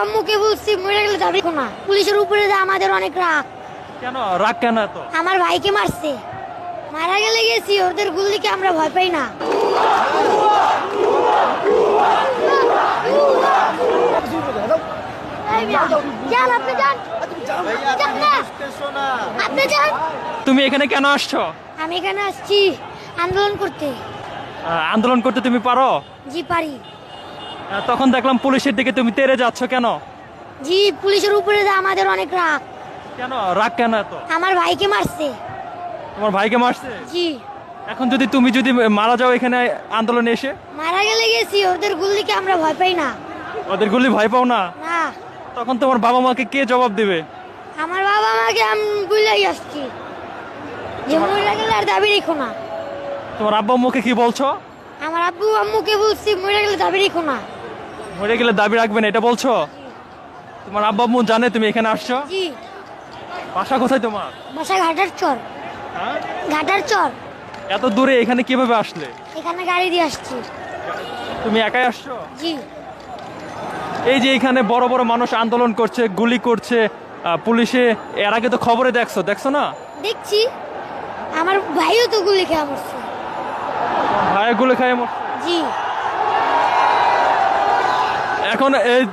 আম্মুকে বলছি মরে গেলে যাবে না, পুলিশের উপরে যে আমাদের অনেক রাগ। কেন রাগ কেন এত? আমার ভাইকে মারছে, মারা গেলে গেছি, ওদের গুলিকে আমরা ভয় পাই না। যান, আপনি যান। যান না। আপনি যান। তুমি এখানে কেন আসছো? আমি এখানে আসছি আন্দোলন করতে। আন্দোলন করতে তুমি পারো? জি পারি। তখন দেখলাম পুলিশের দিকে তুমি তেড়ে যাচ্ছ কেন? জি, পুলিশের উপরে যে আমাদের অনেক রাগ। কেন রাগ কেন এত? আমার ভাইকে মারছে। তোমার ভাইকে মারছে? জি। এখন তুমি যদি মারা যাও এখানে আন্দোলনে এসে? মারা গেলে গেছি, ওদের গুলিকে আমরা ভয় পাই না। ওদের গুলি ভয় পাও না? না। তখন তোমার বাবা মাকে কে জবাব দিবে? আমার বাবা মাকে আমি বুঝলাই আসছি যে মরে গেলে আর দাবি রেখো না। তোমার আব্বা আম্মুকে কি বলছো? আমার আব্বু আম্মুকে বলছি মরে গেলে দাবি রেখো না। মরে গেলে দাবি রাখবেন এটা বলছো? তোমার আব্বা আম্মু জানে তুমি এখানে আসছো? জি। বাসা কোথায় তোমার? বাসা ঘাটার চর। হ্যাঁ? ঘাটার চর। এত দূরে এখানে কিভাবে আসলে? এখানে গাড়ি দিয়ে আসছি। তুমি একাই আসছো? জি। এই যে এখানে বড় বড় মানুষ আন্দোলন করছে, গুলি করছে, পুলিশে এর আগে তো খবরে দেখছো না? দেখছি, আমার ভাইও তো গুলি খেয়ে মরছে। ভাইয়ের গুলি খায় মরছে। জি। এখন এই যে